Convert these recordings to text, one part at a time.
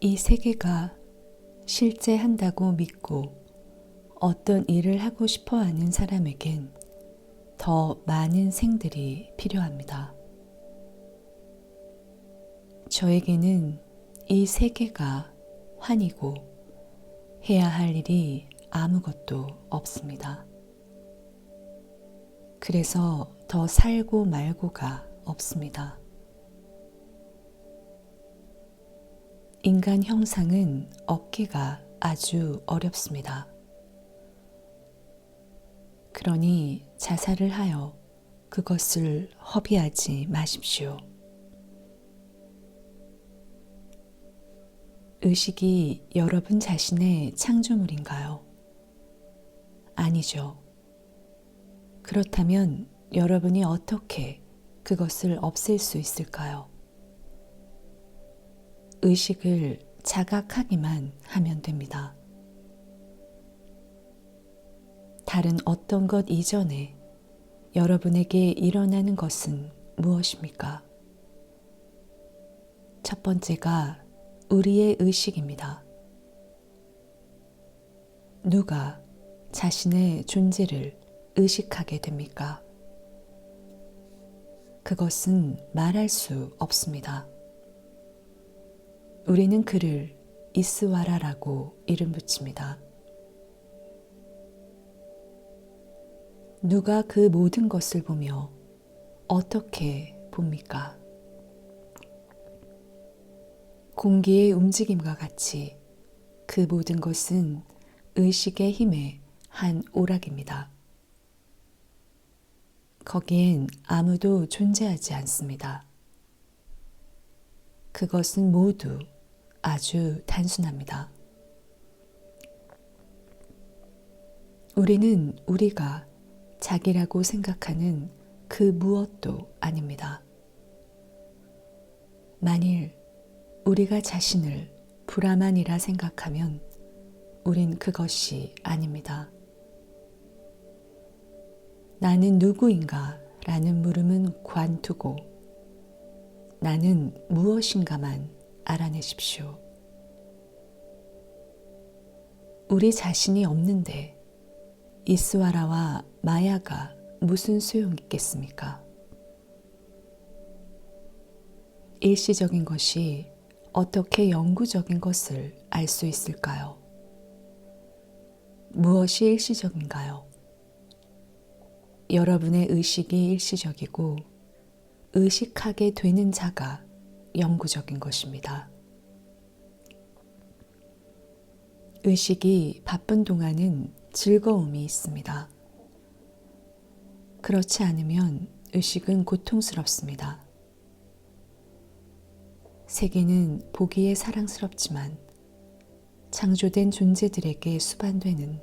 이 세계가 실제 한다고 믿고 어떤 일을 하고 싶어 하는 사람에겐 더 많은 생들이 필요합니다. 저에게는 이 세계가 환이고 해야 할 일이 아무것도 없습니다. 그래서 더 살고 말고가 없습니다. 인간 형상은 얻기가 아주 어렵습니다. 그러니 자살을 하여 그것을 허비하지 마십시오. 의식이 여러분 자신의 창조물인가요? 아니죠. 그렇다면 여러분이 어떻게 그것을 없앨 수 있을까요? 의식을 자각하기만 하면 됩니다. 다른 어떤 것 이전에 여러분에게 일어나는 것은 무엇입니까? 첫 번째가 우리의 의식입니다. 누가 자신의 존재를 의식하게 됩니까? 그것은 말할 수 없습니다. 우리는 그를 이스와라라고 이름 붙입니다. 누가 그 모든 것을 보며 어떻게 봅니까? 공기의 움직임과 같이 그 모든 것은 의식의 힘의 한 오락입니다. 거기엔 아무도 존재하지 않습니다. 그것은 모두 아주 단순합니다. 우리는 우리가 자기라고 생각하는 그 무엇도 아닙니다. 만일 우리가 자신을 브라만이라 생각하면 우린 그것이 아닙니다. 나는 누구인가? 라는 물음은 관두고 나는 무엇인가만 알아내십시오. 우리 자신이 없는데 이스와라와 마야가 무슨 소용이 있겠습니까? 일시적인 것이 어떻게 영구적인 것을 알 수 있을까요? 무엇이 일시적인가요? 여러분의 의식이 일시적이고 의식하게 되는 자가 영구적인 것입니다. 의식이 바쁜 동안은 즐거움이 있습니다. 그렇지 않으면 의식은 고통스럽습니다. 세계는 보기에 사랑스럽지만 창조된 존재들에게 수반되는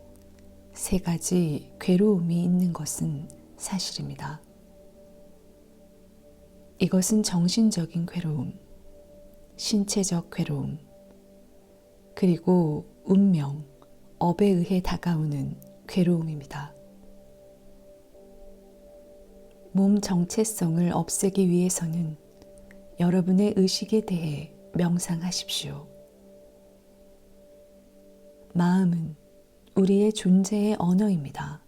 세 가지 괴로움이 있는 것은 사실입니다. 이것은 정신적인 괴로움, 신체적 괴로움, 그리고 운명, 업에 의해 다가오는 괴로움입니다. 몸 정체성을 없애기 위해서는 여러분의 의식에 대해 명상하십시오. 마음은 우리의 존재의 언어입니다.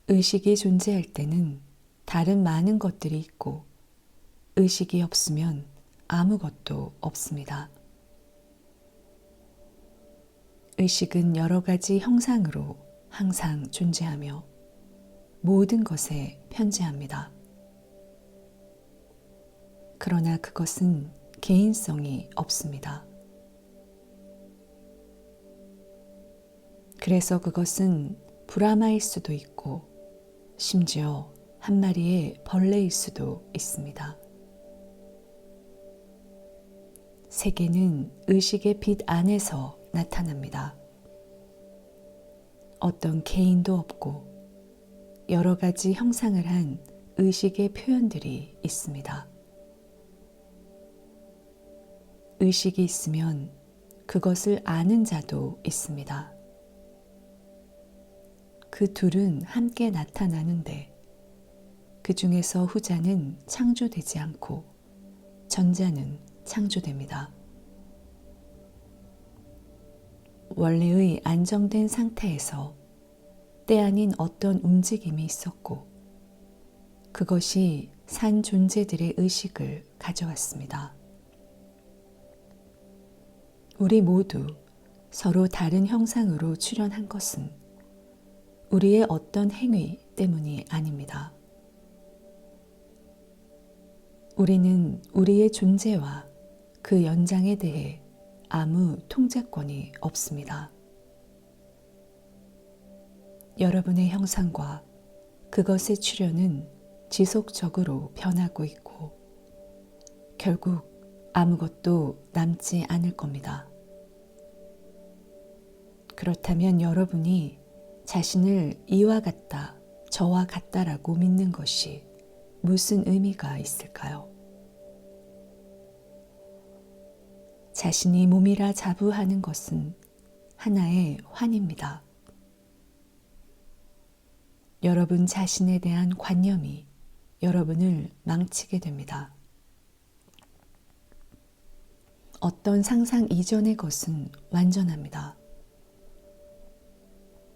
의식이 존재할 때는 다른 많은 것들이 있고 의식이 없으면 아무것도 없습니다. 의식은 여러 가지 형상으로 항상 존재하며 모든 것에 편재합니다. 그러나 그것은 개인성이 없습니다. 그래서 그것은 브라마일 수도 있고 심지어 한 마리의 벌레일 수도 있습니다. 세계는 의식의 빛 안에서 나타납니다. 어떤 개인도 없고 여러 가지 형상을 한 의식의 표현들이 있습니다. 의식이 있으면 그것을 아는 자도 있습니다. 그 둘은 함께 나타나는데 그 중에서 후자는 창조되지 않고 전자는 창조됩니다. 원래의 안정된 상태에서 때 아닌 어떤 움직임이 있었고 그것이 산 존재들의 의식을 가져왔습니다. 우리 모두 서로 다른 형상으로 출현한 것은 우리의 어떤 행위 때문이 아닙니다. 우리는 우리의 존재와 그 연장에 대해 아무 통제권이 없습니다. 여러분의 형상과 그것의 출현은 지속적으로 변하고 있고 결국 아무것도 남지 않을 겁니다. 그렇다면 여러분이 자신을 이와 같다, 저와 같다라고 믿는 것이 무슨 의미가 있을까요? 자신이 몸이라 자부하는 것은 하나의 환입니다. 여러분 자신에 대한 관념이 여러분을 망치게 됩니다. 어떤 상상 이전의 것은 완전합니다.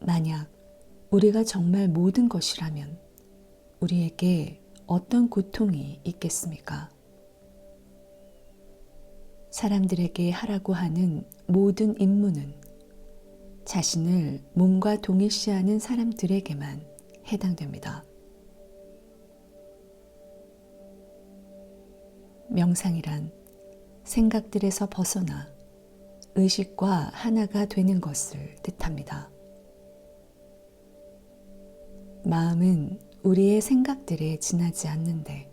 만약 우리가 정말 모든 것이라면 우리에게 어떤 고통이 있겠습니까? 사람들에게 하라고 하는 모든 임무는 자신을 몸과 동일시하는 사람들에게만 해당됩니다. 명상이란 생각들에서 벗어나 의식과 하나가 되는 것을 뜻합니다. 마음은 우리의 생각들에 지나지 않는데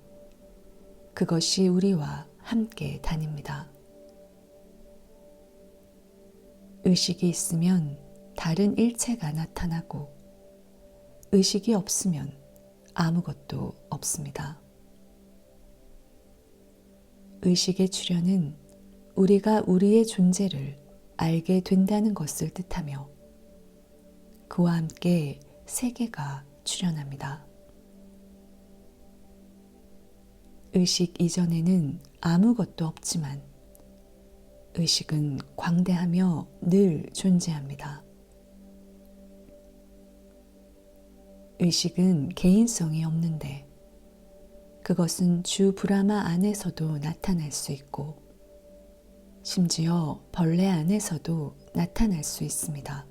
그것이 우리와 함께 다닙니다. 의식이 있으면 다른 일체가 나타나고 의식이 없으면 아무것도 없습니다. 의식의 출현은 우리가 우리의 존재를 알게 된다는 것을 뜻하며 그와 함께 세계가 출현합니다. 의식 이전에는 아무것도 없지만 의식은 광대하며 늘 존재합니다. 의식은 개인성이 없는데 그것은 주 브라마 안에서도 나타날 수 있고 심지어 벌레 안에서도 나타날 수 있습니다.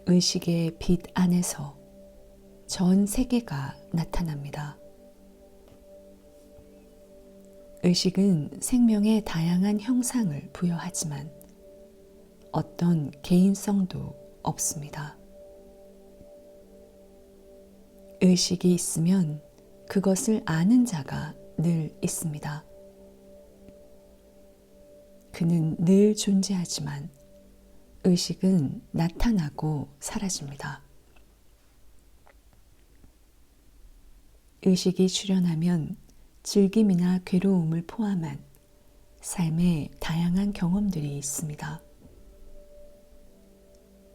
의식의 빛 안에서 전 세계가 나타납니다. 의식은 생명에 다양한 형상을 부여하지만 어떤 개인성도 없습니다. 의식이 있으면 그것을 아는 자가 늘 있습니다. 그는 늘 존재하지만 의식은 나타나고 사라집니다. 의식이 출현하면 즐김이나 괴로움을 포함한 삶의 다양한 경험들이 있습니다.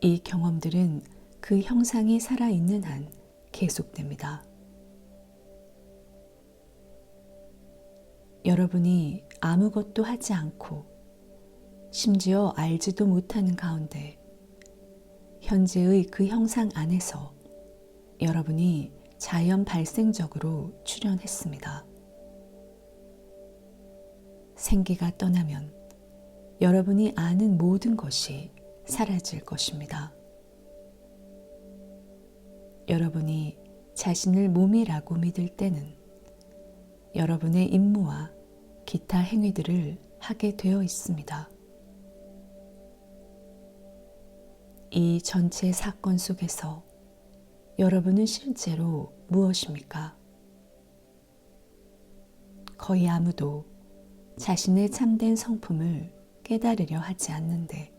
이 경험들은 그 형상이 살아있는 한 계속됩니다. 여러분이 아무것도 하지 않고 심지어 알지도 못하는 가운데 현재의 그 형상 안에서 여러분이 자연 발생적으로 출현했습니다. 생기가 떠나면 여러분이 아는 모든 것이 사라질 것입니다. 여러분이 자신을 몸이라고 믿을 때는 여러분의 임무와 기타 행위들을 하게 되어 있습니다. 이 전체 사건 속에서 여러분은 실제로 무엇입니까? 거의 아무도 자신의 참된 성품을 깨달으려 하지 않는데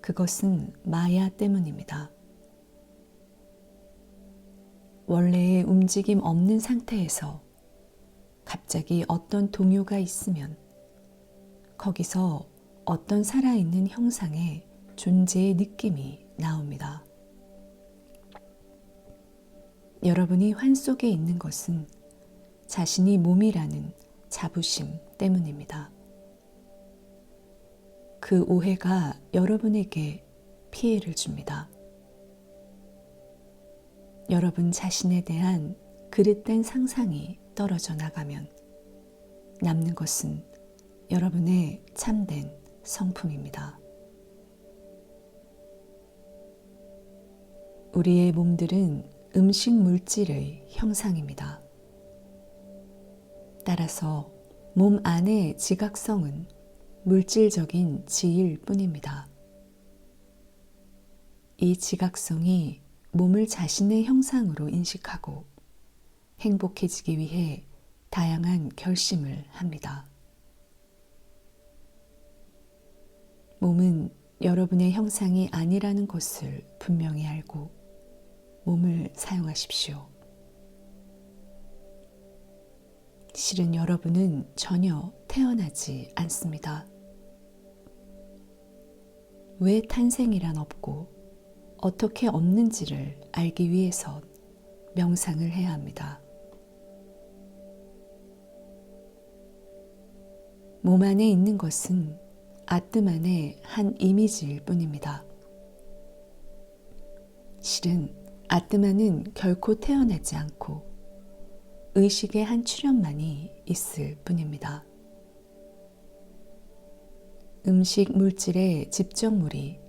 그것은 마야 때문입니다. 원래의 움직임 없는 상태에서 갑자기 어떤 동요가 있으면 거기서 어떤 살아있는 형상의 존재의 느낌이 나옵니다. 여러분이 환 속에 있는 것은 자신이 몸이라는 자부심 때문입니다. 그 오해가 여러분에게 피해를 줍니다. 여러분 자신에 대한 그릇된 상상이 떨어져 나가면 남는 것은 여러분의 참된 성품입니다. 우리의 몸들은 음식 물질의 형상입니다. 따라서 몸 안의 지각성은 물질적인 지일 뿐입니다. 이 지각성이 몸을 자신의 형상으로 인식하고 행복해지기 위해 다양한 결심을 합니다. 몸은 여러분의 형상이 아니라는 것을 분명히 알고 몸을 사용하십시오. 실은 여러분은 전혀 태어나지 않습니다. 왜 탄생이란 없고 어떻게 없는지를 알기 위해서 명상을 해야 합니다. 몸 안에 있는 것은 아트만의 한 이미지일 뿐입니다. 실은 아트만은 결코 태어나지 않고 의식의 한 출현만이 있을 뿐입니다. 음식 물질의 집적물이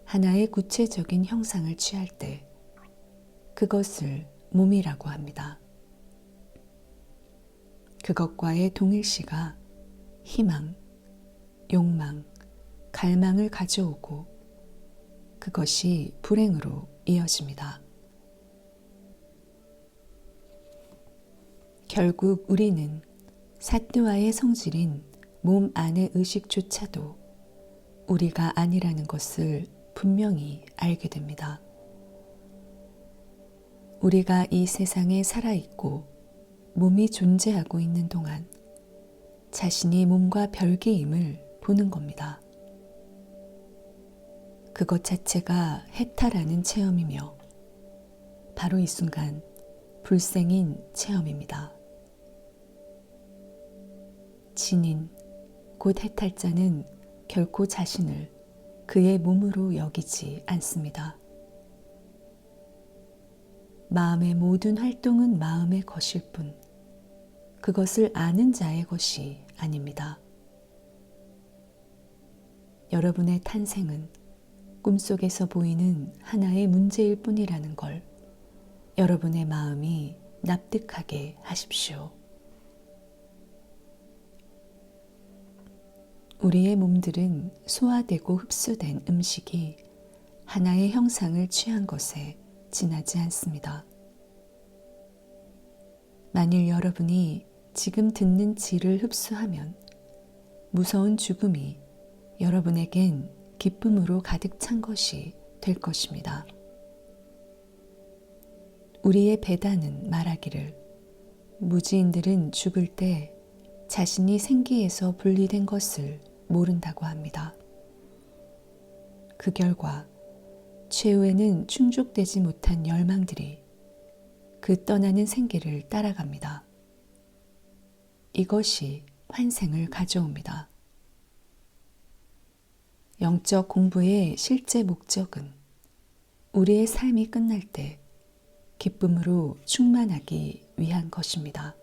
하나의 구체적인 형상을 취할 때 그것을 몸이라고 합니다. 그것과의 동일시가 희망, 욕망, 갈망을 가져오고 그것이 불행으로 이어집니다. 결국 우리는 사뜨와의 성질인 몸 안의 의식조차도 우리가 아니라는 것을 분명히 알게 됩니다. 우리가 이 세상에 살아있고 몸이 존재하고 있는 동안 자신이 몸과 별개임을 보는 겁니다. 그것 자체가 해탈하는 체험이며 바로 이 순간 불생인 체험입니다. 진인, 곧 해탈자는 결코 자신을 그의 몸으로 여기지 않습니다. 마음의 모든 활동은 마음의 것일 뿐 그것을 아는 자의 것이 아닙니다. 여러분의 탄생은 꿈속에서 보이는 하나의 문제일 뿐이라는 걸 여러분의 마음이 납득하게 하십시오. 우리의 몸들은 소화되고 흡수된 음식이 하나의 형상을 취한 것에 지나지 않습니다. 만일 여러분이 지금 듣는 질을 흡수하면 무서운 죽음이 여러분에겐 기쁨으로 가득 찬 것이 될 것입니다. 우리의 배단은 말하기를 무지인들은 죽을 때 자신이 생기에서 분리된 것을 모른다고 합니다. 그 결과 최후에는 충족되지 못한 열망들이 그 떠나는 생기를 따라갑니다. 이것이 환생을 가져옵니다. 영적 공부의 실제 목적은 우리의 삶이 끝날 때 기쁨으로 충만하기 위한 것입니다.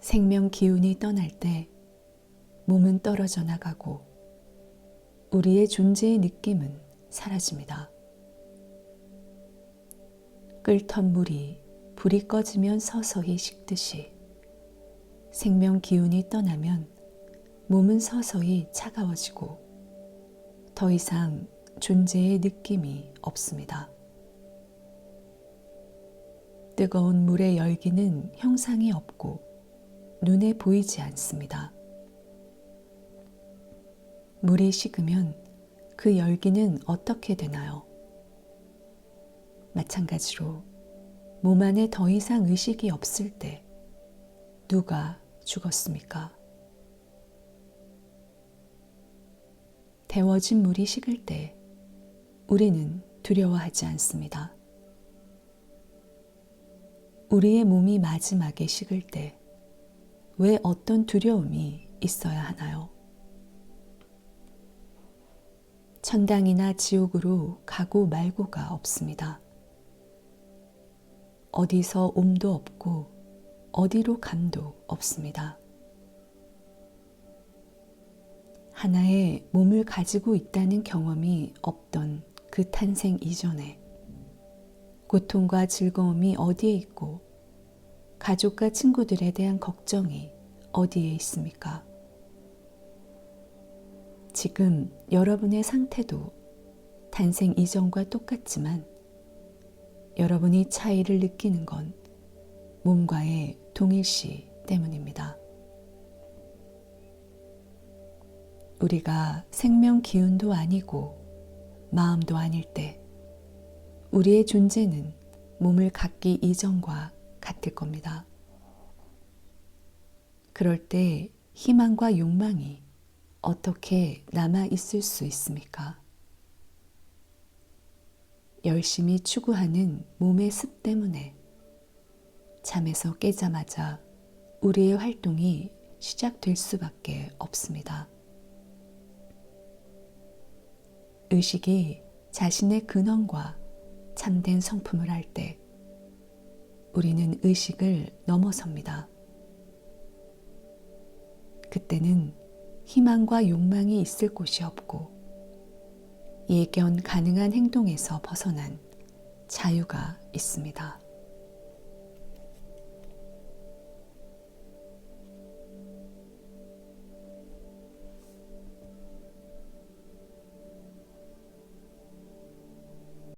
생명 기운이 떠날 때 몸은 떨어져 나가고 우리의 존재의 느낌은 사라집니다. 끓던 물이 불이 꺼지면 서서히 식듯이 생명 기운이 떠나면 몸은 서서히 차가워지고 더 이상 존재의 느낌이 없습니다. 뜨거운 물의 열기는 형상이 없고 눈에 보이지 않습니다. 물이 식으면 그 열기는 어떻게 되나요? 마찬가지로 몸 안에 더 이상 의식이 없을 때 누가 죽었습니까? 데워진 물이 식을 때 우리는 두려워하지 않습니다. 우리의 몸이 마지막에 식을 때 왜 어떤 두려움이 있어야 하나요? 천당이나 지옥으로 가고 말고가 없습니다. 어디서 옴도 없고 어디로 감도 없습니다. 하나의 몸을 가지고 있다는 경험이 없던 그 탄생 이전에 고통과 즐거움이 어디에 있고 가족과 친구들에 대한 걱정이 어디에 있습니까? 지금 여러분의 상태도 탄생 이전과 똑같지만 여러분이 차이를 느끼는 건 몸과의 동일시 때문입니다. 우리가 생명 기운도 아니고 마음도 아닐 때 우리의 존재는 몸을 갖기 이전과 같을 겁니다. 그럴 때 희망과 욕망이 어떻게 남아 있을 수 있습니까? 열심히 추구하는 몸의 습 때문에 잠에서 깨자마자 우리의 활동이 시작될 수밖에 없습니다. 의식이 자신의 근원과 참된 성품을 할 때 우리는 의식을 넘어섭니다. 그때는 희망과 욕망이 있을 곳이 없고 예견 가능한 행동에서 벗어난 자유가 있습니다.